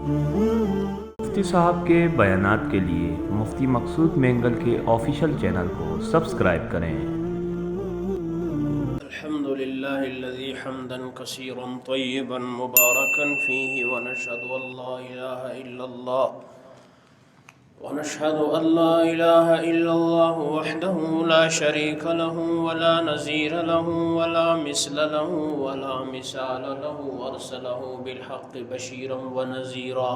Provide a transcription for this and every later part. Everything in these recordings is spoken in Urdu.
مفتی صاحب کے بیانات کے لیے مفتی مقصود مینگل کے آفیشیل چینل کو سبسکرائب کریں۔ الحمد لله الذي حمدا كثيرا طيبا مباركا فيه ونشهد أن لا إله إلا الله وحده لا شريك له ولا نظير له ولا مثل له ولا مثال له أرسله بالحق بشيرا ونذيرا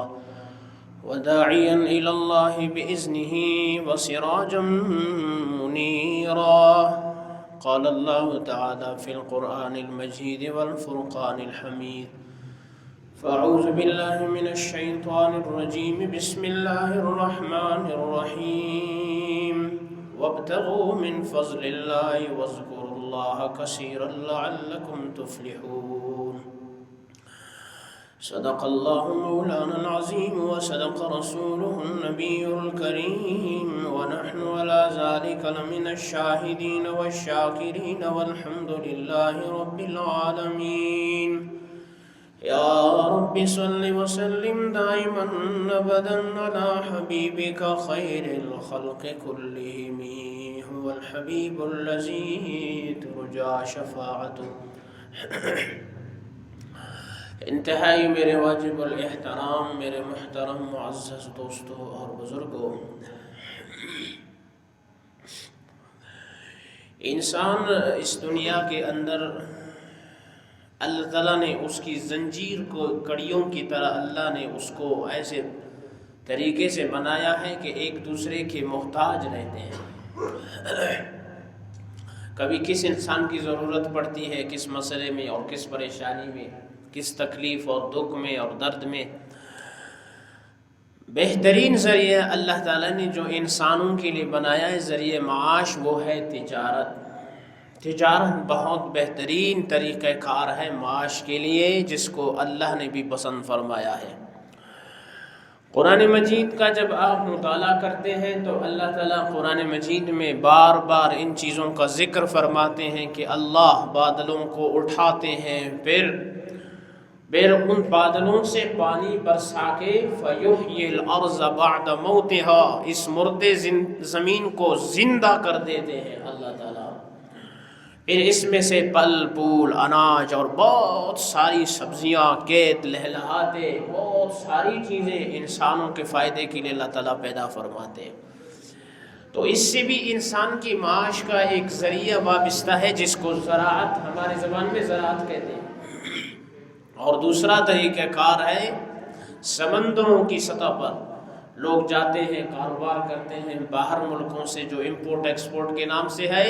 وداعيا إلى الله بإذنه وسراجا منيرا قال الله تعالى في القرآن المجيد والفرقان الحميد فأعوذ بالله من الشيطان الرجيم بسم الله الرحمن الرحيم وابتغوا من فضل الله واذكروا الله كثيرا لعلكم تفلحون صدق الله مولانا العظيم وصدق رسوله النبي الكريم ونحن على ذلك لمن الشاهدين والشاكرين والحمد لله رب العالمين يا رب صل وسلم دائما أبدا على حبيبك خير الخلق كلهم هو الحبيب الذي ترجى شفاعته انتہائی میرے واجب الاحترام میرے محترم معزز دوستوں اور بزرگوں، انسان اس دنیا کے اندر اللہ تعالیٰ نے اس کی زنجیر کو کڑیوں کی طرح اللہ نے اس کو ایسے طریقے سے بنایا ہے کہ ایک دوسرے کے محتاج رہتے ہیں۔ کبھی کس انسان کی ضرورت پڑتی ہے، کس مسئلے میں اور کس پریشانی میں، کس تکلیف اور دکھ میں اور درد میں۔ بہترین ذریعہ اللہ تعالیٰ نے جو انسانوں کے لیے بنایا ہے ذریعہ معاش، وہ ہے تجارت۔ تجارت بہت بہترین طریقہ کار ہے معاش کے لیے، جس کو اللہ نے بھی پسند فرمایا ہے۔ قرآن مجید کا جب آپ مطالعہ کرتے ہیں تو اللہ تعالیٰ قرآن مجید میں بار بار ان چیزوں کا ذکر فرماتے ہیں کہ اللہ بادلوں کو اٹھاتے ہیں، پھر ان بادلوں سے پانی برسا کے فَيُحْيِي الْأَرْضَ بَعْدَ مَوْتِهَا، اس مردے زمین کو زندہ کر دیتے ہیں اللہ تعالیٰ۔ پھر اس میں سے پھل پھول، اناج اور بہت ساری سبزیاں، کھیت لہلہاتے، بہت ساری چیزیں انسانوں کے فائدے کے لیے اللہ تعالیٰ پیدا فرماتے ہیں۔ تو اس سے بھی انسان کی معاش کا ایک ذریعہ وابستہ ہے، جس کو زراعت، ہماری زبان میں زراعت کہتے ہیں۔ اور دوسرا طریقہ کار ہے سمندروں کی سطح پر لوگ جاتے ہیں، کاروبار کرتے ہیں باہر ملکوں سے، جو امپورٹ ایکسپورٹ کے نام سے ہے۔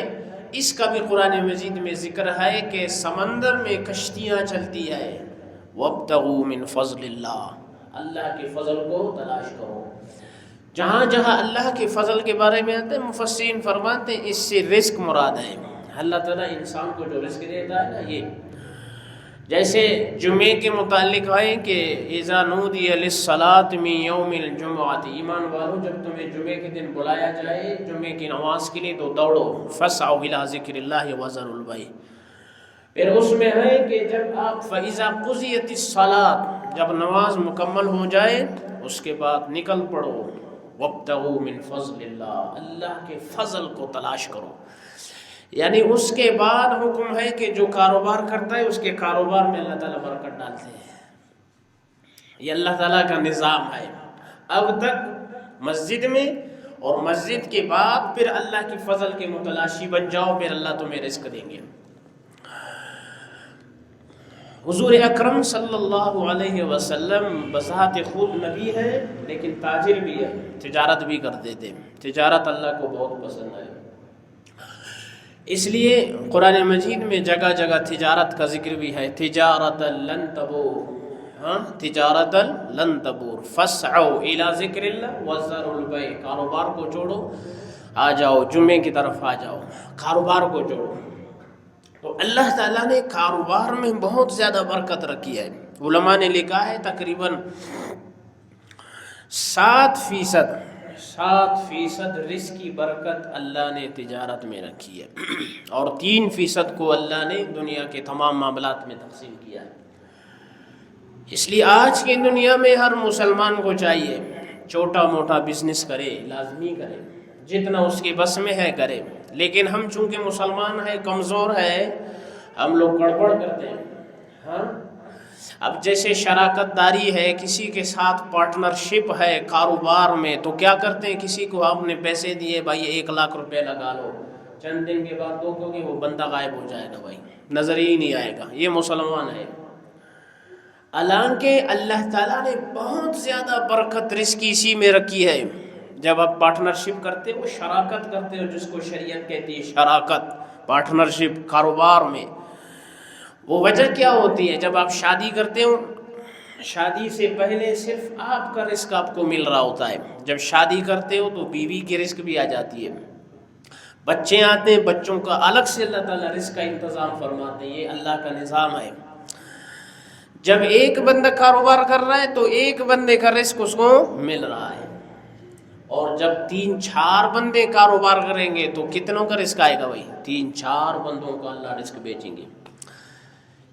اس کا بھی قرآن مجید میں ذکر ہے کہ سمندر میں کشتیاں چلتی ہے۔ وَابْتَغُوا مِنْ فَضْلِ اللَّهِ، اللہ کے فضل کو تلاش کرو۔ جہاں جہاں اللہ کے فضل کے بارے میں آتے ہیں مفسرین فرماتے ہیں اس سے رزق مراد ہے۔ اللہ تعالیٰ انسان کو جو رزق دیتا ہے نا، یہ جیسے جمعے کے متعلق ہے کہ اذا نودی للصلاۃ من یوم الجمعۃ، ایمان والو جب تمہیں جمعے کے دن بلایا جائے جمعے کی نماز کے لیے تو دوڑو، فاسعوا الی ذکر اللہ وذروا البیع۔ پھر اس میں ہے کہ جب آپ فاذا قضیت الصلاۃ، جب نماز مکمل ہو جائے اس کے بعد نکل پڑو، وابتغوا من فضل اللہ، اللہ کے فضل کو تلاش کرو۔ یعنی اس کے بعد حکم ہے کہ جو کاروبار کرتا ہے اس کے کاروبار میں اللہ تعالیٰ برکت ڈالتے ہیں۔ یہ اللہ تعالیٰ کا نظام ہے۔ اب تک مسجد میں اور مسجد کے بعد پھر اللہ کی فضل کے متلاشی بن جاؤ، پھر اللہ تمہیں رزق دیں گے۔ حضور اکرم صلی اللہ علیہ وسلم بذات خود نبی ہے لیکن تاجر بھی ہے، تجارت بھی کرتے تھے۔ تجارت اللہ کو بہت پسند ہے، اس لیے قرآن مجید میں جگہ جگہ تجارت کا ذکر بھی ہے۔ تجارت لن تبور، تجارت لن تبور، فاسعوا الی ذکر اللہ وذروا البیع، کاروبار کو چھوڑو، آ جاؤ جمعے کی طرف آ جاؤ، کاروبار کو چھوڑو۔ تو اللہ تعالیٰ نے کاروبار میں بہت زیادہ برکت رکھی ہے۔ علماء نے لکھا ہے تقریباً 7% رزق کی برکت اللہ نے تجارت میں رکھی ہے، اور 3% کو اللہ نے دنیا کے تمام معاملات میں تقسیم کیا ہے۔ اس لیے آج کی دنیا میں ہر مسلمان کو چاہیے چھوٹا موٹا بزنس کرے، لازمی کرے، جتنا اس کی بس میں ہے کرے، لیکن ہم چونکہ مسلمان ہیں، کمزور ہے، ہم لوگ گڑبڑ کرتے ہیں۔ ہاں، اب جیسے شراکت داری ہے، کسی کے ساتھ پارٹنرشپ ہے کاروبار میں، تو کیا کرتے ہیں، کسی کو آپ نے پیسے دیے، بھائی 1,00,000 روپے لگا لو، چند دن کے بعد تو کیونکہ وہ بندہ غائب ہو جائے گا، بھائی نظر ہی نہیں آئے گا، یہ مسلمان ہے۔ حالانکہ اللہ تعالیٰ نے بہت زیادہ برکت رزق اسی میں رکھی ہے۔ جب آپ پارٹنرشپ کرتے ہو، شراکت کرتے ہو، جس کو شریعت کہتی ہے شراکت، پارٹنرشپ کاروبار میں، وہ وجہ کیا ہوتی ہے؟ جب آپ شادی کرتے ہو، شادی سے پہلے صرف آپ کا رزق آپ کو مل رہا ہوتا ہے، جب شادی کرتے ہو تو بیوی کی رزق بھی آ جاتی ہے، بچے آتے ہیں، بچوں کا الگ سے اللہ تعالیٰ رزق کا انتظام فرماتے ہیں، یہ اللہ کا نظام ہے۔ جب ایک بندہ کاروبار کر رہا ہے تو ایک بندے کا رزق اس کو مل رہا ہے، اور جب 3-4 بندے کاروبار کریں گے تو کتنوں کا رزق آئے گا بھائی؟ 3-4 بندوں کا اللہ رزق بیچیں گے۔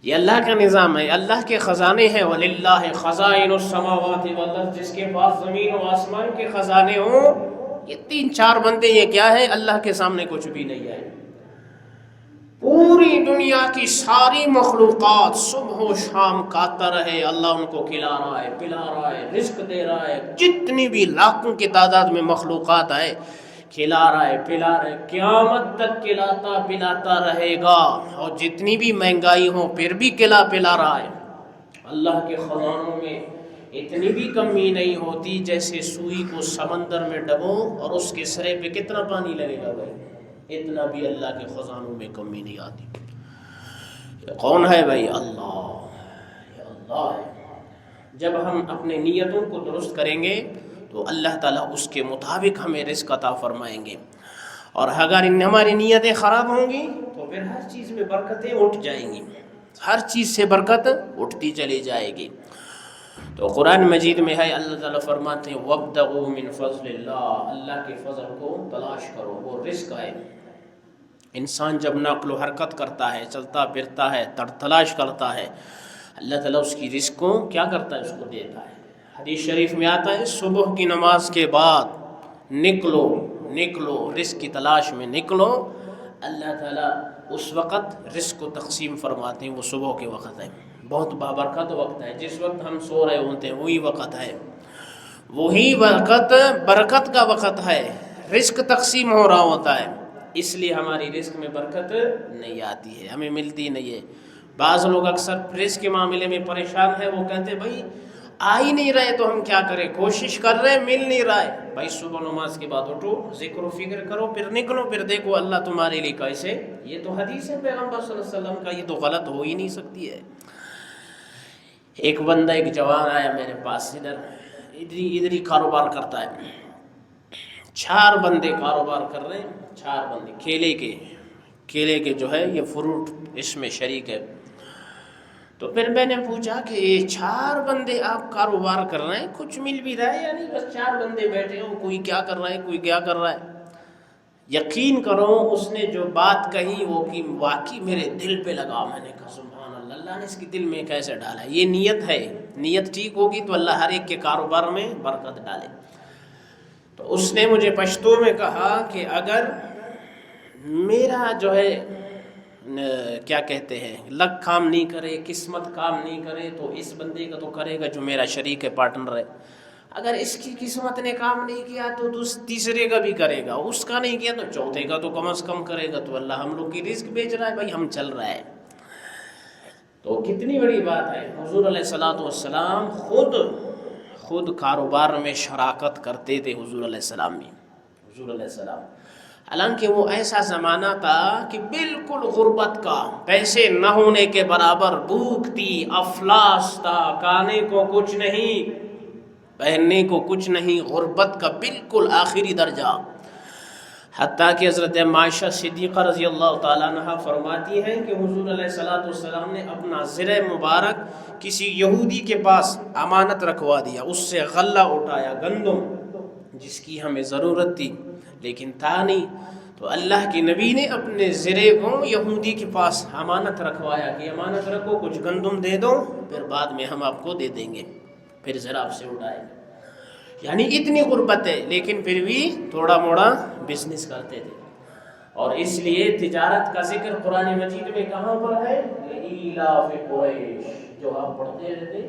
یہ اللہ کا نظام ہے، اللہ کے خزانے ہیں۔ وَلِلَّهِ خَزَائِنُ السَّمَاوَاتِ وَالْأَرْضِ، جس کے پاس زمین و آسمان کے خزانے ہوں، یہ 3-4 بندے، یہ کیا ہے؟ اللہ کے سامنے کچھ بھی نہیں ہے۔ پوری دنیا کی ساری مخلوقات صبح و شام کھاتا رہے، اللہ ان کو کھلا رہا ہے، پلا رہا ہے، رزق دے رہا ہے، جتنی بھی لاکھوں کی تعداد میں مخلوقات ہے، کھلا رہا ہے، پلا رہا ہے، قیامت تک کھلاتا پلاتا رہے گا، اور جتنی بھی مہنگائی ہو پھر بھی پلا رہا ہے۔ اللہ کے خزانوں میں اتنی بھی کمی نہیں ہوتی، جیسے سوئی کو سمندر میں ڈبو اور اس کے سرے پہ کتنا پانی لگے گا بھائی، اتنا بھی اللہ کے خزانوں میں کمی نہیں آتی۔ یہ کون ہے بھائی؟ اللہ، یہ اللہ ہے۔ جب ہم اپنے نیتوں کو درست کریں گے تو اللہ تعالیٰ اس کے مطابق ہمیں رزق عطا فرمائیں گے، اور اگر ہماری نیتیں خراب ہوں گی تو پھر ہر چیز میں برکتیں اٹھ جائیں گی، ہر چیز سے برکت اٹھتی چلی جائے گی۔ تو قرآن مجید میں ہے، اللہ تعالیٰ فرماتے ہیں وَابْتَغُوا مِن فَضْلِ اللَّهِ، اللہ کے فضل کو تلاش کرو، وہ رزق ہے۔ انسان جب نقل و حرکت کرتا ہے، چلتا پھرتا ہے، تلاش کرتا ہے، اللہ تعالیٰ اس کی رزق کو کیا کرتا ہے؟ اس کو دیتا ہے۔ حدیث شریف میں آتا ہے صبح کی نماز کے بعد نکلو رزق کی تلاش میں نکلو، اللہ تعالیٰ اس وقت رزق کو تقسیم فرماتے ہیں۔ وہ صبح کے وقت ہے، بہت بابرکت وقت ہے، جس وقت ہم سو رہے ہوتے ہیں وہی وقت ہے، وہی وقت برکت کا وقت ہے، رزق تقسیم ہو رہا ہوتا ہے، اس لیے ہماری رزق میں برکت نہیں آتی ہے، ہمیں ملتی نہیں ہے۔ بعض لوگ اکثر رزق کے معاملے میں پریشان ہیں، وہ کہتے ہیں بھائی آ ہی نہیں رہے تو ہم کیا کریں، کوشش کر رہے ہیں مل نہیں رہا ہے۔ بھائی صبح نماز کے بعد اٹھو، ذکر و فکر کرو، پھر نکلو، پھر دیکھو اللہ تمہارے لیے کیسے۔ یہ تو حدیث ہے پیغمبر صلی اللہ علیہ وسلم کا، یہ تو غلط ہو ہی نہیں سکتی ہے۔ ایک بندہ، ایک جوان آیا میرے پاس، ادھر ہی کاروبار کرتا ہے، 4 بندے کاروبار کر رہے ہیں، 4 بندے کیلے کے جو ہے یہ فروٹ اس میں شریک ہے۔ تو پھر میں نے پوچھا کہ یہ 4 بندے آپ کاروبار کر رہے ہیں، کچھ مل بھی رہا ہے یا نہیں؟ بس 4 بندے بیٹھے ہو، کوئی کیا کر رہا ہے، کوئی کیا کر رہا ہے۔ یقین کرو اس نے جو بات کہی وہ کہ واقعی میرے دل پہ لگا۔ میں نے کہا سبحان اللہ، اللہ نے اس کے دل میں کیسے ڈالا؟ یہ نیت ہے، نیت ٹھیک ہوگی تو اللہ ہر ایک کے کاروبار میں برکت ڈالے۔ تو اس نے مجھے پشتو میں کہا کہ اگر میرا جو ہے کیا کہتے ہیں لک کام نہیں کرے، قسمت کام نہیں کرے، تو اس بندے کا تو کرے گا جو میرا شریک ہے، پارٹنر ہے۔ اگر اس کی قسمت نے کام نہیں کیا تو تیسرے کا بھی کرے گا، اس کا نہیں کیا تو چوتھے کا تو کم از کم کرے گا۔ تو اللہ ہم لوگ کی رزق بیچ رہا ہے بھائی، ہم چل رہا ہے، تو کتنی بڑی بات ہے۔ حضور علیہ الصلوۃ والسلام خود کاروبار میں شراکت کرتے تھے، حضور علیہ السلام بھی، حضور علیہ السلام۔ حالانکہ وہ ایسا زمانہ تھا کہ بالکل غربت کا، پیسے نہ ہونے کے برابر بھوک تھی، افلاس تھا، کھانے کو کچھ نہیں، پہننے کو کچھ نہیں، غربت کا بالکل آخری درجہ۔ حتیٰ کہ حضرت عائشہ صدیقہ رضی اللہ تعالیٰ عنہ فرماتی ہیں کہ حضور علیہ الصلوۃ والسلام نے اپنا زرہ مبارک کسی یہودی کے پاس امانت رکھوا دیا، اس سے غلہ اٹھایا، گندم جس کی ہمیں ضرورت تھی لیکن تھا نہیں، تو اللہ کے نبی نے اپنے زرے کو یہودی کے پاس امانت رکھوایا کہ امانت رکھو، کچھ گندم دے دو، پھر بعد میں ہم آپ کو دے دیں گے، پھر ذرا آپ سے اٹھائیں گے۔ یعنی اتنی غربت ہے لیکن پھر بھی تھوڑا موڑا بزنس کرتے تھے۔ اور اس لیے تجارت کا ذکر قرآن مجید میں کہاں پر ہے؟ ایلاف قریش، جو آپ پڑھتے رہتے،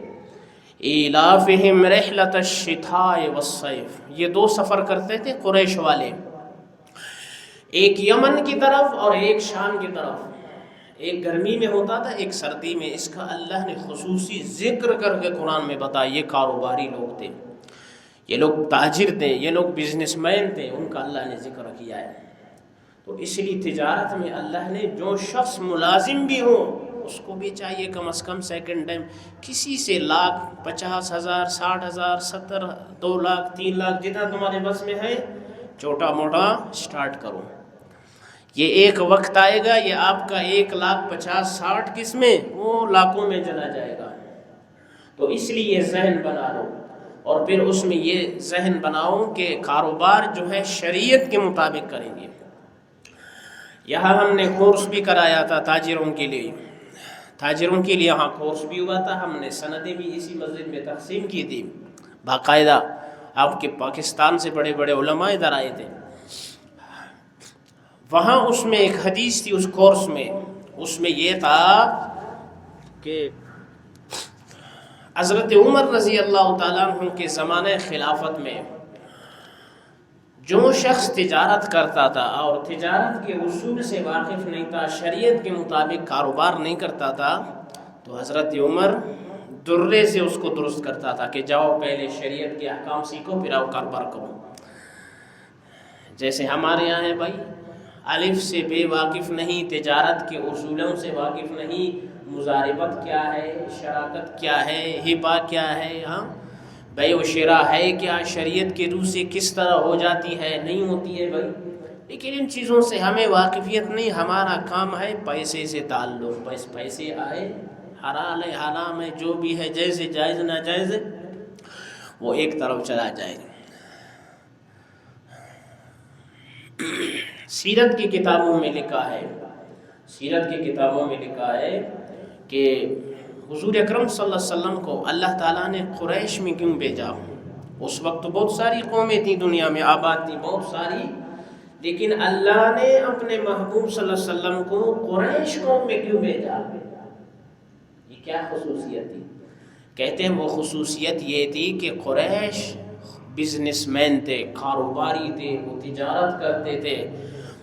ایلافہم رحلۃ الشتاء والصیف، یہ دو سفر کرتے تھے قریش والے، ایک یمن کی طرف اور ایک شام کی طرف، ایک گرمی میں ہوتا تھا ایک سردی میں۔ اس کا اللہ نے خصوصی ذکر کر کے قرآن میں بتایا، یہ کاروباری لوگ تھے، یہ لوگ تاجر تھے، یہ لوگ بزنس مین تھے، ان کا اللہ نے ذکر کیا ہے۔ تو اس لیے تجارت میں اللہ نے جو شخص ملازم بھی ہو اس کو بھی چاہیے کم از کم سیکنڈ ٹائم کسی سے 1,50,000 60,000 70 2 لاکھ 3 لاکھ جتنا تمہارے بس میں ہے چھوٹا موٹا سٹارٹ کرو۔ یہ ایک وقت آئے گا یہ آپ کا 1,50,000 کس میں وہ لاکھوں میں چلا جائے گا۔ تو اس لیے یہ ذہن بنا لو، اور پھر اس میں یہ ذہن بناؤ کہ کاروبار جو ہے شریعت کے مطابق کریں گے۔ یہاں ہم نے کورس بھی کرایا تھا تاجروں کے لیے، یہاں کورس بھی ہوا تھا، ہم نے سندیں بھی اسی مسجد میں تقسیم کی تھی باقاعدہ۔ آپ کے پاکستان سے بڑے بڑے علماء ادھر آئے تھے، وہاں اس میں ایک حدیث تھی اس کورس میں، اس میں یہ تھا کہ حضرت عمر رضی اللہ تعالیٰ عنہ کے زمانہ خلافت میں جو شخص تجارت کرتا تھا اور تجارت کے اصول سے واقف نہیں تھا، شریعت کے مطابق کاروبار نہیں کرتا تھا، تو حضرت عمر درے سے اس کو درست کرتا تھا کہ جاؤ پہلے شریعت کے احکام سیکھو پھر آؤ کاروبار کرو۔ جیسے ہمارے یہاں ہے بھائی، الف سے بے واقف نہیں، تجارت کے اصولوں سے واقف نہیں، مضاربت کیا ہے، شراکت کیا ہے، ہبہ کیا ہے، ہاں بیع و شراء ہے کیا، شریعت کے روح سے کس طرح ہو جاتی ہے نہیں ہوتی ہے بھائی، لیکن ان چیزوں سے ہمیں واقفیت نہیں۔ ہمارا کام ہے پیسے سے تعلق، بس پیسے آئے، حلال ہے حرام ہے جو بھی ہے، جیسے جائز ناجائز وہ ایک طرف چلا جائے گا۔ سیرت کی کتابوں میں لکھا ہے کہ حضور اکرم صلی اللہ علیہ وسلم کو اللہ تعالیٰ نے قریش میں کیوں بھیجا؟ اس وقت تو بہت ساری قومیں تھیں دنیا میں، آباد تھیں بہت ساری، لیکن اللہ نے اپنے محبوب صلی اللہ علیہ وسلم کو قریش قوم میں کیوں بھیجا؟ یہ کیا خصوصیت تھی؟ کہتے ہیں وہ خصوصیت یہ تھی کہ قریش بزنس مین تھے، کاروباری تھے، وہ تجارت کرتے تھے،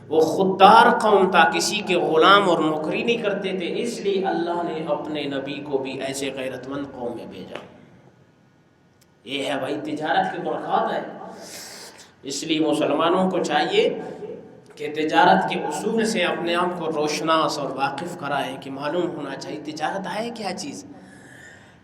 وہ خوددار قوم تھا، کسی کے غلام اور نوکری نہیں کرتے تھے، اس لیے اللہ نے اپنے نبی کو بھی ایسے غیرت مند قوم میں بھیجا۔ یہ ہے بھائی تجارت کی برکات ہے۔ اس لیے مسلمانوں کو چاہیے کہ تجارت کے اصول سے اپنے آپ کو روشناس اور واقف کرائے، کہ معلوم ہونا چاہیے تجارت ہے کیا چیز۔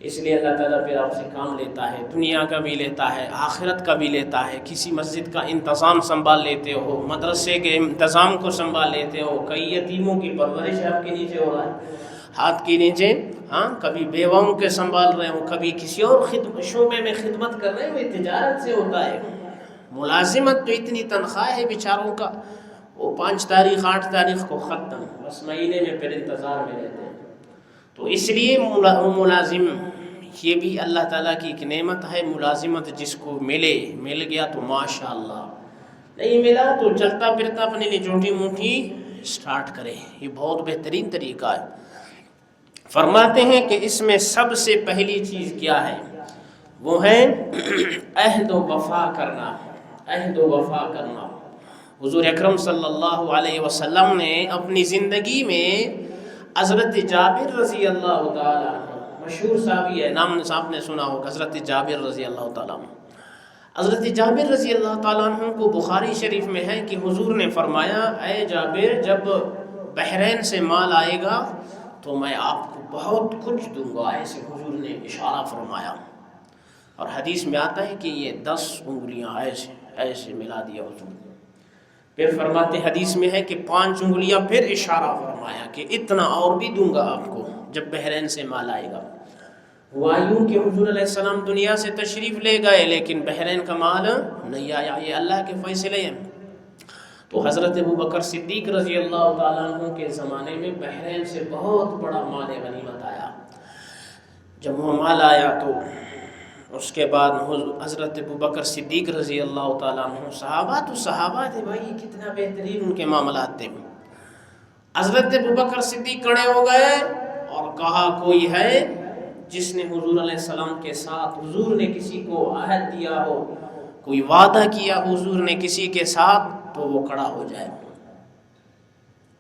اس لیے اللہ تعالیٰ پھر آپ سے کام لیتا ہے، دنیا کا بھی لیتا ہے، آخرت کا بھی لیتا ہے۔ کسی مسجد کا انتظام سنبھال لیتے ہو، مدرسے کے انتظام کو سنبھال لیتے ہو، کئی یتیموں کی پرورش آپ کے نیچے ہو رہا ہے، ہاتھ کے نیچے، ہاں کبھی بیواؤں کے سنبھال رہے ہو، کبھی کسی اور شعبے میں خدمت کر رہے ہو، یہ تجارت سے ہوتا ہے۔ ملازمت تو اتنی تنخواہ ہے بیچاروں کا، وہ 5 تاریخ 8 تاریخ کو ختم، بس مہینے میں پھر انتظار میں رہتے ہیں۔ تو اس لیے ملازم، یہ بھی اللہ تعالیٰ کی ایک نعمت ہے، ملازمت جس کو مل گیا تو ماشاءاللہ، نہیں ملا تو چلتا پھرتا اپنے لیے چھوٹی موٹی سٹارٹ کرے، یہ بہت بہترین طریقہ ہے۔ فرماتے ہیں کہ اس میں سب سے پہلی چیز کیا ہے؟ وہ ہے عہد و وفا کرنا، عہد و وفا کرنا۔ حضور اکرم صلی اللہ علیہ وسلم نے اپنی زندگی میں حضرت جابر رضی اللہ تعالیٰ عنہ، مشہور صحابی ہے، نام آپ نے سنا ہوگا، حضرت جابر رضی اللہ تعالیٰ عنہ۔ حضرت جابر رضی اللہ تعالیٰ عنہ کو بخاری شریف میں ہے کہ حضور نے فرمایا، اے جابر جب بحرین سے مال آئے گا تو میں آپ کو بہت کچھ دوں گا، ایسے حضور نے اشارہ فرمایا۔ اور حدیث میں آتا ہے کہ یہ 10 انگلیاں ایسے ملا دیا حضور۔ پھر فرماتے حدیث میں ہے کہ 5 انگلیاں پھر اشارہ فرمایا کہ اتنا اور بھی دوں گا آپ کو جب بحرین سے مال آئے گا۔ ہوا یوں کہ حضور علیہ السلام دنیا سے تشریف لے گئے لیکن بحرین کا مال نہیں آیا، یہ اللہ کے فیصلے ہیں۔ تو حضرت ابو بکر صدیق رضی اللہ تعالیٰ عنہ کے زمانے میں بحرین سے بہت بڑا مال غنیمت آیا۔ جب وہ مال آیا تو اس کے بعد حضرت ابو بکر صدیق رضی اللہ تعالیٰ عنہ، صحابہ تو صحابہ تھے بھائی، کتنا بہترین ان کے معاملات تھے۔ حضرت ابو بکر صدیق کھڑے ہو گئے اور کہا کوئی ہے جس نے حضور علیہ السلام کے ساتھ، حضور نے کسی کو عہد دیا ہو، کوئی وعدہ کیا حضور نے کسی کے ساتھ، تو وہ کھڑا ہو جائے۔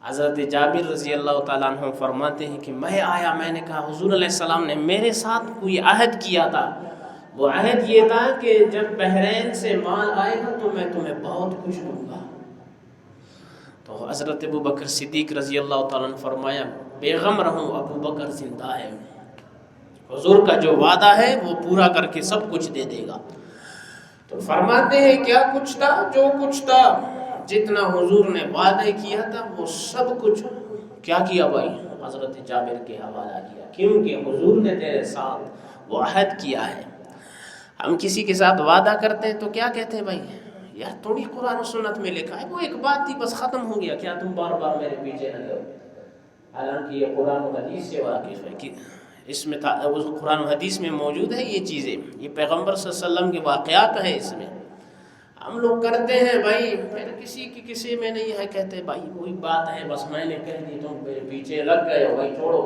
حضرت جابر رضی اللہ تعالیٰ عنہ فرماتے ہیں کہ میں آیا، میں نے کہا حضور علیہ السلام نے میرے ساتھ کوئی عہد کیا تھا، وہ عہد یہ تھا کہ جب بحرین سے مال آئے گا تو میں تمہیں بہت کچھ دوں گا۔ تو حضرت ابو بکر صدیق رضی اللہ تعالیٰ عنہ فرمایا بے غم رہوں، ابو بکر زندہ ہے، حضور کا جو وعدہ ہے وہ پورا کر کے سب کچھ دے دے گا۔ تو فرماتے ہیں کیا کچھ تھا؟ جو کچھ تھا، جتنا حضور نے وعدہ کیا تھا وہ سب کچھ کیا کیا بھائی؟ حضرت جابر کے حوالہ کیا، کیونکہ حضور نے تیرے ساتھ وہ عہد کیا ہے۔ ہم کسی کے ساتھ وعدہ کرتے ہیں تو کیا کہتے ہیں بھائی؟ یار تھوڑی قرآن و سنت میں لکھا ہے، وہ ایک بات تھی بس ختم ہو گیا، کیا تم بار بار میرے پیچھے لگے ہو؟ حالانکہ یہ قرآن و حدیث سے واقف ہے کہ اس میں قرآن و حدیث میں موجود ہے یہ چیزیں، یہ پیغمبر صلی اللہ علیہ وسلم کے واقعات ہیں اس میں۔ ہم لوگ کرتے ہیں بھائی، پھر کسی میں نہیں ہے، کہتے ہیں بھائی وہی بات ہے بس میں نے کہہ دی تم میرے پیچھے لگ گئے ہو، بھائی چھوڑو۔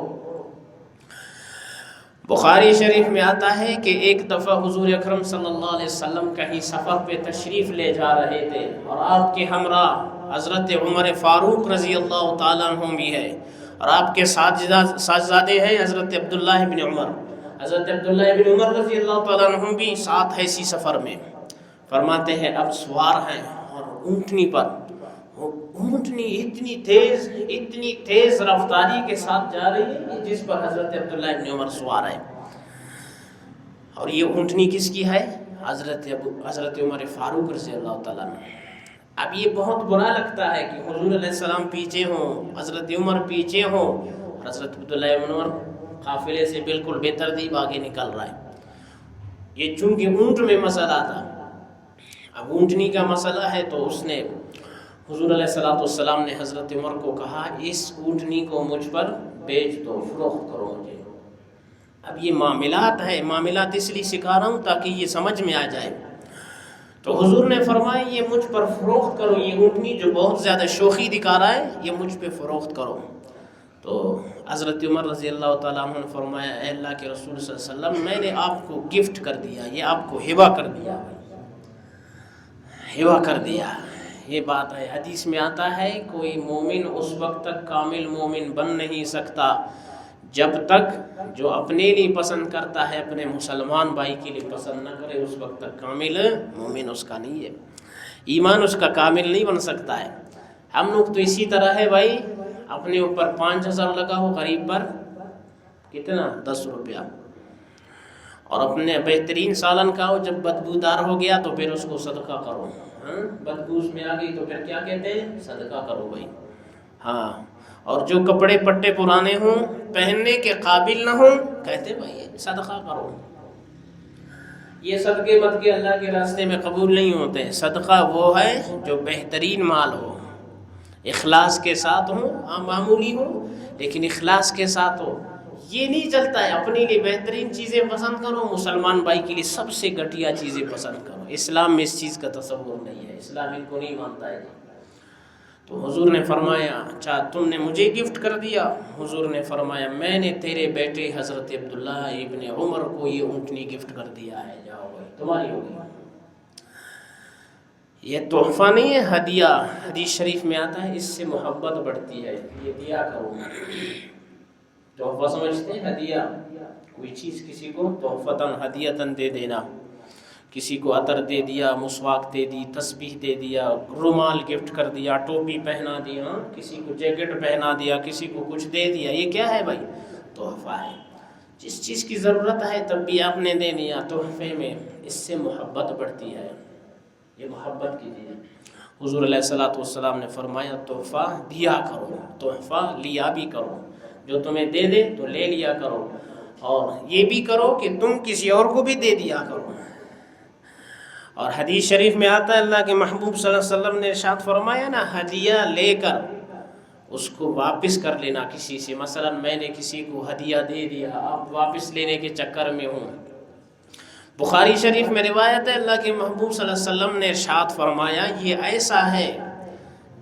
بخاری شریف میں آتا ہے کہ ایک دفعہ حضور اکرم صلی اللہ علیہ وسلم کہیں سفر پہ تشریف لے جا رہے تھے اور آپ کے ہمراہ حضرت عمر فاروق رضی اللہ تعالیٰ عنہ بھی ہے، اور آپ کے ساتھزادے ہیں حضرت عبداللہ بن عمر۔ حضرت عبداللہ بن عمر رضی اللہ تعالیٰ عنہ بھی ساتھ ہے اسی سفر میں۔ فرماتے ہیں اب سوار ہیں اور اونٹنی پر، اونٹنی اتنی تیز رفتاری کے ساتھ جا رہی ہے جس پر حضرت عبداللہ بن عمر سوار ہے، اور یہ اونٹنی کس کی ہے؟ حضرت عمر فاروق رضی اللہ تعالیٰ عنہ۔ اب یہ بہت برا لگتا ہے کہ حضور علیہ السلام پیچھے ہوں، حضرت عمر پیچھے ہوں، اور حضرت عبداللہ بن عمر قافلے سے بالکل بے ترتیب آگے نکل رہا ہے۔ یہ چونکہ اونٹ میں مسئلہ تھا، اب اونٹنی کا مسئلہ ہے تو اس نے حضور علیہ السلام نے حضرت عمر کو کہا اس اونٹنی کو مجھ پر بیچ دو، فروخت کرو مجھے۔ اب یہ معاملات اس لیے سکھا رہا ہوں تاکہ یہ سمجھ میں آ جائے۔ تو حضور نے فرمایا یہ مجھ پر فروخت کرو، یہ اونٹنی جو بہت زیادہ شوخی دکھا رہا ہے یہ مجھ پہ فروخت کرو۔ تو حضرت عمر رضی اللہ تعالیٰ عنہ نے فرمایا اے اللہ کے رسول صلی اللہ علیہ وسلم، میں نے آپ کو گفٹ کر دیا، یہ آپ کو ہبہ کر دیا، ہبہ کر دیا۔ یہ بات ہے، حدیث میں آتا ہے کوئی مومن اس وقت تک کامل مومن بن نہیں سکتا جب تک جو اپنے لیے پسند کرتا ہے اپنے مسلمان بھائی کے لیے پسند نہ کرے، اس وقت تک کامل مومن اس کا نہیں ہے، ایمان اس کا کامل نہیں بن سکتا ہے۔ ہم لوگ تو اسی طرح ہے بھائی، اپنے اوپر 5000 لگا ہو، غریب پر کتنا 10 روپیہ، اور اپنے بہترین سالن کا ہو، جب بدبودار ہو گیا تو پھر اس کو صدقہ کرو، بدبو اس میں آ گئی تو پھر کیا کہتے ہیں؟ صدقہ کرو بھائی۔ ہاں، اور جو کپڑے پٹے پرانے ہوں، پہننے کے قابل نہ ہوں، کہتے بھائی صدقہ کرو۔ یہ صدقے مت کے اللہ کے راستے میں قبول نہیں ہوتے۔ صدقہ وہ ہے جو بہترین مال ہو، اخلاص کے ساتھ ہو، معمولی ہو لیکن اخلاص کے ساتھ ہو۔ یہ نہیں چلتا ہے اپنے لیے بہترین چیزیں پسند کرو، مسلمان بھائی کے لیے سب سے گھٹیا چیزیں پسند کرو۔ اسلام میں اس چیز کا تصور نہیں ہے، اسلام ان کو نہیں مانتا ہے۔ تو حضور نے فرمایا اچھا تم نے مجھے گفٹ کر دیا؟ حضور نے فرمایا میں نے تیرے بیٹے حضرت عبداللہ ابن عمر کو یہ اونٹنی گفٹ کر دیا ہے، جاؤ بھائی تمہاری ہو گئی۔ یہ تحفہ نہیں ہے، ہدیہ۔ حدیث شریف میں آتا ہے اس سے محبت بڑھتی ہے، یہ دیا کرو۔ تحفہ سمجھتے ہیں؟ ہدیہ، کوئی چیز کسی کو تحفتاً ہدیتاً دے دینا، کسی کو عطر دے دیا، مسواک دے دی، تسبیح دے دیا، رومال گفٹ کر دیا، ٹوپی پہنا دیا، کسی کو جیکٹ پہنا دیا، کسی کو کچھ دے دیا، یہ کیا ہے بھائی؟ تحفہ ہے۔ جس چیز کی ضرورت ہے تب بھی آپ نے دے دیا تحفے میں، اس سے محبت بڑھتی ہے، یہ محبت کی چیز ہے۔ حضور علیہ السلام نے فرمایا تحفہ دیا کرو، تحفہ لیا بھی کرو، جو تمہیں دے دے تو لے لیا کرو، اور یہ بھی کرو کہ تم کسی اور کو بھی دے دیا کرو۔ اور حدیث شریف میں آتا ہے اللہ کے محبوب صلی اللہ علیہ وسلم نے ارشاد فرمایا نا، ہدیہ لے کر اس کو واپس کر لینا کسی سے. مثلا میں نے کسی کو ہدیہ دے دیا، آپ واپس لینے کے چکر میں ہوں. بخاری شریف میں روایت ہے اللہ کے محبوب صلی اللہ علیہ وسلم نے ارشاد فرمایا یہ ایسا ہے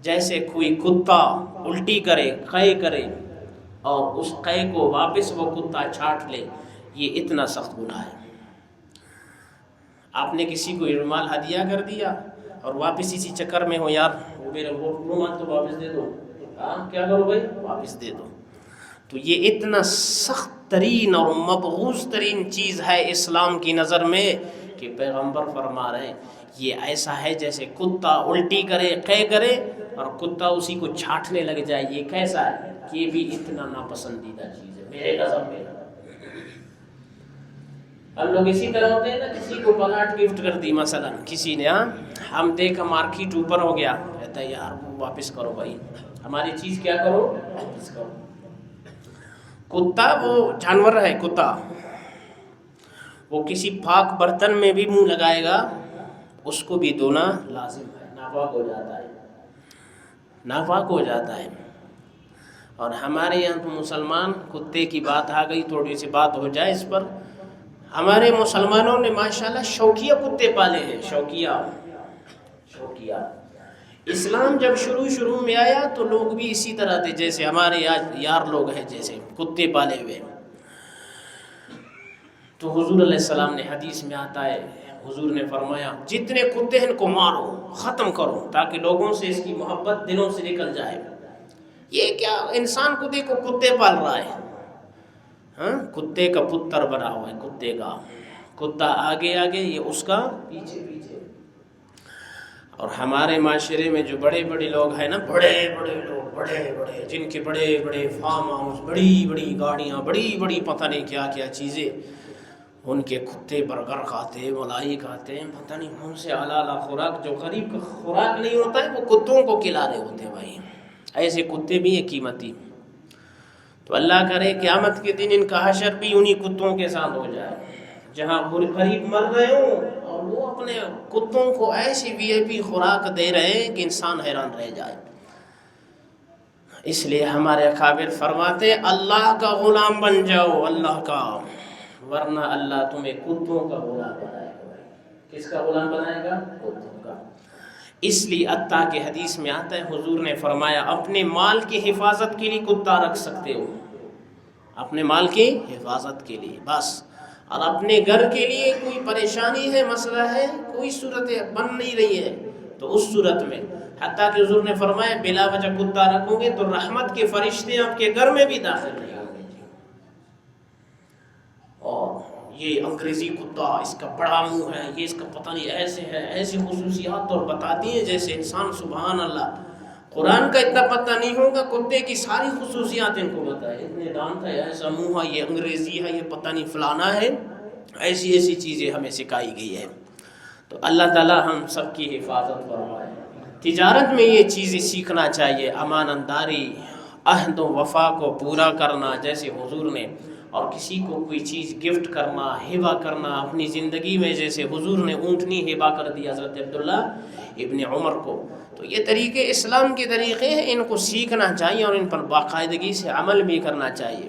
جیسے کوئی کتا الٹی کرے، قے کرے اور اس قے کو واپس وہ کتا چھاٹ لے. یہ اتنا سخت گناہ ہے. آپ نے کسی کو رومال ہدیہ کر دیا اور واپس اسی چکر میں ہو، یار وہ میرا وہ رومال تو واپس دے دو. ہاں کیا کرو بھائی، واپس دے دو. تو یہ اتنا سخت ترین اور مبغوض ترین چیز ہے اسلام کی نظر میں کہ پیغمبر فرما رہے ہیں یہ ایسا ہے جیسے کتا الٹی کرے، قے کرے اور کتا اسی کو چھاٹنے لگ جائے. یہ کیسا ہے؟ کہ یہ بھی اتنا ناپسندیدہ چیز ہے میرے قسم میں. ہم لوگ اسی طرح ہوتے ہیں نا، کسی کو پلاٹ گفٹ کر دی مثلا کسی نے، ہم دیکھا مارکیٹ اوپر ہو گیا، کہتا ہے یار وہ واپس کرو بھائی، ہماری چیز کیا کرو، واپس کرو. کتا وہ جانور ہے، کتا وہ کسی پاک برتن میں بھی منہ لگائے گا اس کو بھی دھونا لازم ہے، ناپاک ہو جاتا ہے، ناپاک ہو جاتا ہے. اور ہمارے یہاں تو مسلمان، کتے کی بات آ گئی، تھوڑی سی بات ہو جائے اس پر. ہمارے مسلمانوں نے ماشاءاللہ شوقیہ کتے پالے ہیں. شوقیہ اسلام جب شروع میں آیا تو لوگ بھی اسی طرح تھے جیسے ہمارے آج یار لوگ ہیں، جیسے کتے پالے ہوئے. تو حضور علیہ السلام نے حدیث میں آتا ہے، حضور نے فرمایا جتنے کتے ہیں ان کو مارو، ختم کرو، تاکہ لوگوں سے اس کی محبت دلوں سے نکل جائے. یہ کیا انسان کو دیکھو کتے پال رہا ہے، ہاں کتے کا پتر بنا ہوا ہے، کتے کا کتا آگے آگے، یہ اس کا پیچھے پیچھے. اور ہمارے معاشرے میں جو بڑے بڑے لوگ ہیں نا، بڑے بڑے لوگ، بڑے بڑے جن کے بڑے بڑے فارم ہاؤس، بڑی بڑی گاڑیاں، بڑی بڑی پتہ نہیں کیا کیا چیزیں، ان کے کتے برگر کھاتے، ملائی کھاتے ہیں، پتہ نہیں کون سے اعلیٰ اعلیٰ خوراک، جو غریب کا خوراک نہیں ہوتا ہے وہ کتوں کو کھلا رہے ہوتے ہیں. بھائی ایسے کتے بھی ہیں قیمتی. تو اللہ کرے قیامت کے دن ان کا حشر بھی انہی کتوں کے ساتھ ہو جائے، جہاں غریب مر رہے ہوں اور وہ اپنے کتوں کو ایسی وی آئی پی خوراک دے رہے ہیں کہ انسان حیران رہ جائے. اس لیے ہمارے اکابر فرماتے اللہ کا غلام بن جاؤ، اللہ کا، ورنہ اللہ تمہیں کتوں کا غلام بنائے گا. کس کا غلام بنائے گا؟ کتوں کا. اس لیے عطا کے حدیث میں آتا ہے حضور نے فرمایا اپنے مال کی حفاظت کے لیے کتا رکھ سکتے ہو، اپنے مال کی حفاظت کے لیے بس. اور اپنے گھر کے لیے کوئی پریشانی ہے، مسئلہ ہے، کوئی صورت بن نہیں رہی ہے، تو اس صورت میں حتیٰ کہ حضور نے فرمایا بلا وجہ کتا رکھو گے تو رحمت کے فرشتے آپ کے گھر میں بھی داخل نہیں ہوں گے. اور یہ انگریزی کتا، اس کا بڑا منہ ہے، یہ اس کا پتہ نہیں ایسے ہے، ایسی خصوصیات اور بتاتی ہیں جیسے انسان سبحان اللہ قرآن کا اتنا پتہ نہیں ہوگا، کتے کی ساری خصوصیات ان کو بتائے، اتنے دانت ہے، ایسا منہ ہے، یہ انگریزی ہے، یہ پتہ نہیں فلانا ہے، ایسی ایسی چیزیں ہمیں سکھائی گئی ہے. تو اللہ تعالی ہم سب کی حفاظت فرمائے. تجارت میں یہ چیزیں سیکھنا چاہیے، امانت داری، عہد و وفا کو پورا کرنا، جیسے حضور نے، اور کسی کو کوئی چیز گفٹ کرنا، ہبہ کرنا اپنی زندگی میں، جیسے حضور نے اونٹنی ہبہ کر دی حضرت عبداللہ ابن عمر کو. تو یہ طریقے اسلام کے طریقے ہیں، ان کو سیکھنا چاہیے اور ان پر باقاعدگی سے عمل بھی کرنا چاہیے.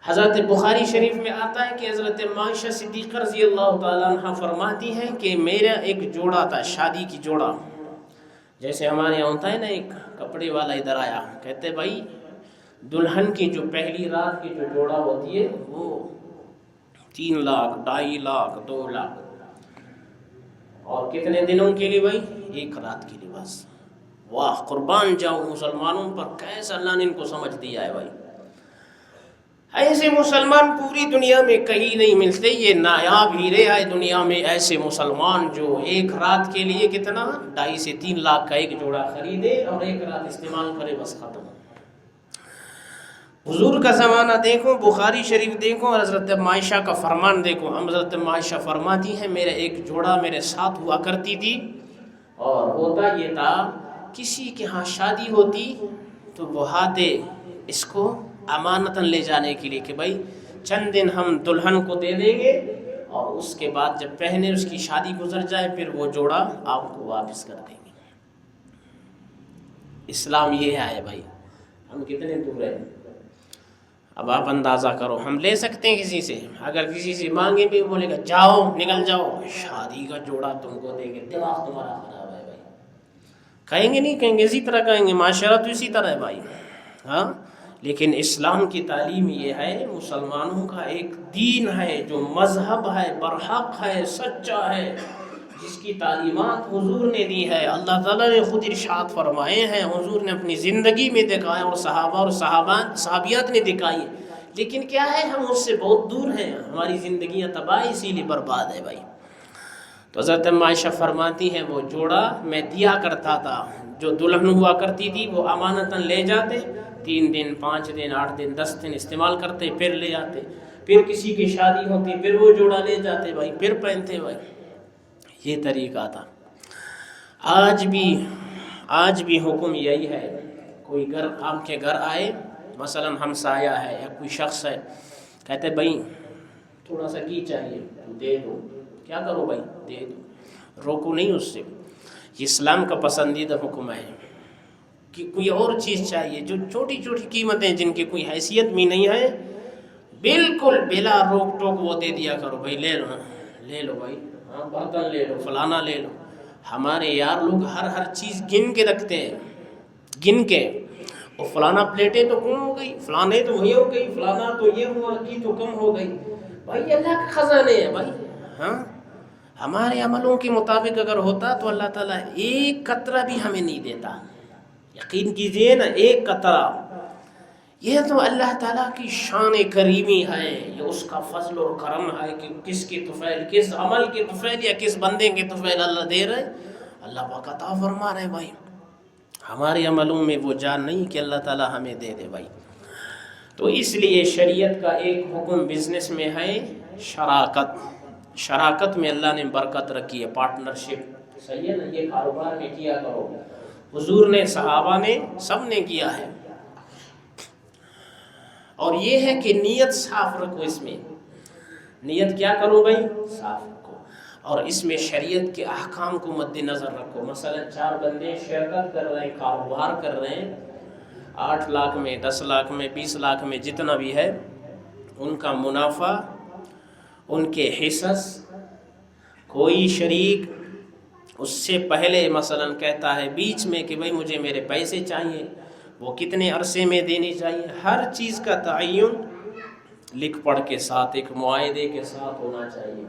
حضرت بخاری شریف میں آتا ہے کہ حضرت عائشہ صدیقہ رضی اللہ تعالیٰ عنہ فرماتی ہیں کہ میرا ایک جوڑا تھا، شادی کی جوڑا، جیسے ہمارے یہاں ہوتا ہے نا ایک کپڑے والا ادھر آیا، کہتے بھائی دلہن کی جو پہلی رات کی جو جوڑا ہوتی ہے وہ 3 لاکھ 2.5 لاکھ 2 لاکھ، اور کتنے دنوں کے لیے بھائی؟ 1 رات کے لیے بس. واہ قربان جاؤ مسلمانوں پر، کیسا اللہ نے ان کو سمجھ دیا ہے بھائی. ایسے مسلمان پوری دنیا میں کہیں نہیں ملتے، یہ نایاب ہیرے آئے دنیا میں، ایسے مسلمان جو 1 رات کے لیے کتنا 2.5 سے 3 لاکھ کا ایک جوڑا خریدے اور 1 رات استعمال کرے، بس ختم. حضور کا زمانہ دیکھو، بخاری شریف دیکھو، اور حضرت عائشہ کا فرمان دیکھو. حضرت عائشہ فرماتی ہیں میرا ایک جوڑا میرے ساتھ ہوا کرتی تھی، اور ہوتا یہ تھا کسی کے ہاں شادی ہوتی تو وہ ہاتھے اس کو امانتاً لے جانے کے لیے کہ بھائی چند دن ہم دلہن کو دے دیں گے اور اس کے بعد جب پہنے اس کی شادی گزر جائے پھر وہ جوڑا آپ کو واپس کر دیں گے۔ اسلام یہ ہے بھائی، ہم کتنے دور ہیں۔ اب آپ اندازہ کرو، ہم لے سکتے ہیں کسی سے، اگر کسی سے مانگے بھی بولے گا جاؤ نکل جاؤ، شادی کا جوڑا تم کو دیں گے، دماغ تمہارا خراب ہے بھائی۔ کہیں گے نہیں، کہیں گے اسی طرح کہیں گے، معاشرہ تو اسی طرح ہے بھائی۔ ہاں، لیکن اسلام کی تعلیم یہ ہے، مسلمانوں کا ایک دین ہے جو مذہب ہے، برحق ہے، سچا ہے، جس کی تعلیمات حضور نے دی ہے، اللہ تعالیٰ نے خود ارشاد فرمائے ہیں، حضور نے اپنی زندگی میں دکھایا اور صحابہ اور صحابیات نے دکھائی۔ لیکن کیا ہے، ہم اس سے بہت دور ہیں، ہماری زندگیاں تباہ اسی لیے برباد ہے بھائی۔ تو حضرت عائشہ فرماتی ہیں وہ جوڑا میں دیا کرتا تھا، جو دلہن ہوا کرتی تھی وہ امانتاً لے جاتے، 3 دن 5 دن 8 دن 10 دن استعمال کرتے، پھر لے آتے، پھر کسی کی شادی ہوتی پھر وہ جوڑا لے جاتے بھائی، پھر پہنتے بھائی۔ یہ طریقہ تھا۔ آج بھی حکم یہی ہے، کوئی گھر آپ کے گھر آئے، مثلا ہمسایہ ہے یا کوئی شخص ہے، کہتے بھائی تھوڑا سا گھی چاہیے، دے دو، کیا کرو بھائی، دے دو، روکو نہیں اس سے۔ یہ اسلام کا پسندیدہ حکم ہے کہ کوئی اور چیز چاہیے جو چھوٹی چھوٹی قیمتیں جن کی کوئی حیثیت بھی نہیں ہے، بالکل بلا روک ٹوک وہ دے دیا کرو بھائی، لے لو بھائی، ہاں برتن لے لو، فلانا لے لو۔ ہمارے یار لوگ ہر چیز گن کے رکھتے ہیں، گن کے، اور فلانا پلیٹیں تو کم ہو گئی، فلانے تو یہ ہو گئی، فلانا تو یہ ہوا کی تو کم ہو گئی بھائی، اللہ کے خزانے ہیں بھائی۔ ہاں، ہمارے عملوں کے مطابق اگر ہوتا تو اللہ تعالیٰ ایک قطرہ بھی ہمیں نہیں دیتا، یقین کیجئے نا، ایک قطرہ۔ یہ تو اللہ تعالیٰ کی شان کریمی ہے، یہ اس کا فضل اور کرم ہے کہ کس کی طفیل، کس عمل کی طفیل یا کس بندے کی طفیل اللہ دے رہے، اللہ پاک عطا فرما رہے بھائی۔ ہمارے عملوں میں وہ جان نہیں کہ اللہ تعالیٰ ہمیں دے دے بھائی۔ تو اس لیے شریعت کا ایک حکم بزنس میں ہے شراکت میں اللہ نے برکت رکھی ہے، پارٹنرشپ، صحیح ہے نا، یہ کاروبار میں کیا کرو، حضور نے، صحابہ نے، سب نے کیا ہے۔ اور یہ ہے کہ نیت صاف رکھو، اس میں نیت کیا کرو بھائی، صاف رکھو، اور اس میں شریعت کے احکام کو مد نظر رکھو۔ مثلا 4 بندے شرکت کر رہے ہیں، کاروبار کر رہے ہیں، 8 لاکھ میں، 10 لاکھ میں، 20 لاکھ میں، جتنا بھی ہے، ان کا منافع، ان کے حصص، کوئی شریک اس سے پہلے مثلا کہتا ہے بیچ میں کہ بھائی مجھے میرے پیسے چاہیے، وہ کتنے عرصے میں دینی چاہیے، ہر چیز کا تعین لکھ پڑھ کے ساتھ، ایک معاہدے کے ساتھ ہونا چاہیے۔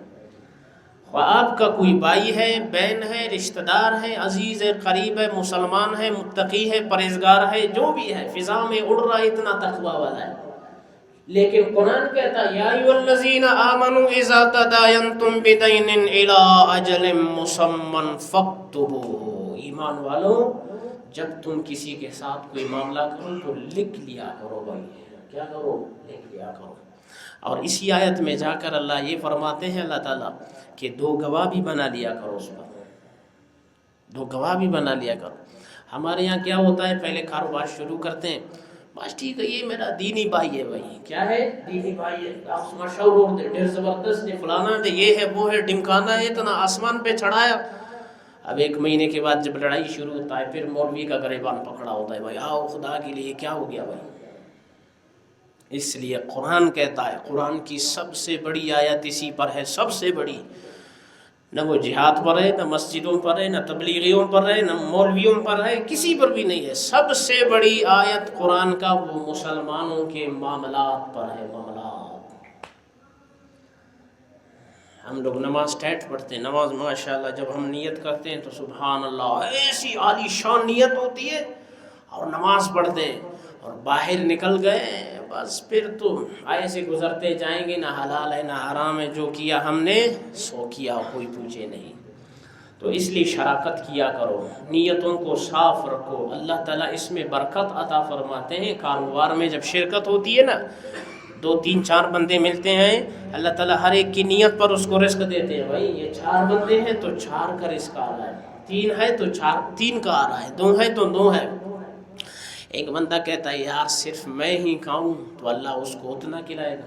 آپ کا کوئی بھائی ہے، بہن ہے، رشتہ دار ہے، عزیز ہے، قریب ہے، مسلمان ہے، متقی ہے، پرہیزگار ہے، جو بھی ہے، فضا میں اڑ رہا ہے، اتنا تقویٰ والا ہے، لیکن قرآن کہتا ہے یا ایھا الذین آمنوا اذا تداینتم بدین الی اجل مسمی فاکتبوہ، ایمان والو جب تم کسی کے ساتھ کوئی معاملہ کرو تو لکھ لیا کرو بھائی، کیا کرو، لکھ لیا کرو۔ اور اسی آیت میں جا کر اللہ یہ فرماتے ہیں، اللہ تعالیٰ، کہ 2 گواہ بھی بنا لیا کرو، اس پر 2 گواہ بھی بنا لیا کرو۔ ہمارے یہاں کیا ہوتا ہے، پہلے کاروبار شروع کرتے ہیں، بس ٹھیک ہے یہ میرا دینی بھائی ہے بھائی، کیا ہے، دینی بھائی ہے، آپ مشہور دے، ڈھیر زبردست دے، فلانا دے، یہ ہے وہ ہے، ڈمکانا ہے، اتنا آسمان پہ چڑھایا۔ اب 1 مہینے کے بعد جب لڑائی شروع ہوتا ہے، پھر مولوی کا گریبان پکڑا ہوتا ہے، بھائی آؤ خدا کے لیے، کیا ہو گیا بھائی۔ اس لیے قرآن کہتا ہے، قرآن کی سب سے بڑی آیت اسی پر ہے، سب سے بڑی، نہ وہ جہاد پر ہے، نہ مسجدوں پر ہے، نہ تبلیغیوں پر ہے، نہ مولویوں پر ہے، کسی پر بھی نہیں ہے۔ سب سے بڑی آیت قرآن کا وہ مسلمانوں کے معاملات پر ہے، معاملات۔ ہم لوگ نماز ٹائٹ پڑھتے ہیں، نماز ماشاءاللہ جب ہم نیت کرتے ہیں تو سبحان اللہ ایسی عالی شان نیت ہوتی ہے، اور نماز پڑھتے ہیں، اور باہر نکل گئے بس پھر تو ایسے گزرتے جائیں گے، نہ حلال ہے نہ حرام ہے، جو کیا ہم نے سو کیا، کوئی پوچھے نہیں۔ تو اس لیے شراکت کیا کرو، نیتوں کو صاف رکھو، اللہ تعالیٰ اس میں برکت عطا فرماتے ہیں۔ کاروبار میں جب شرکت ہوتی ہے نا، 2 3 4 بندے ملتے ہیں، اللہ تعالیٰ ہر ایک کی نیت پر اس کو رزق دیتے ہیں، بھائی یہ 4 بندے ہیں تو 4 کا رزق آ رہا ہے، 3 ہے تو 3 کا آ رہا ہے، 2 ہے تو 2 ہے۔ ایک بندہ کہتا ہے یار صرف میں ہی کھاؤں تو اللہ اس کو اتنا کھلائے گا،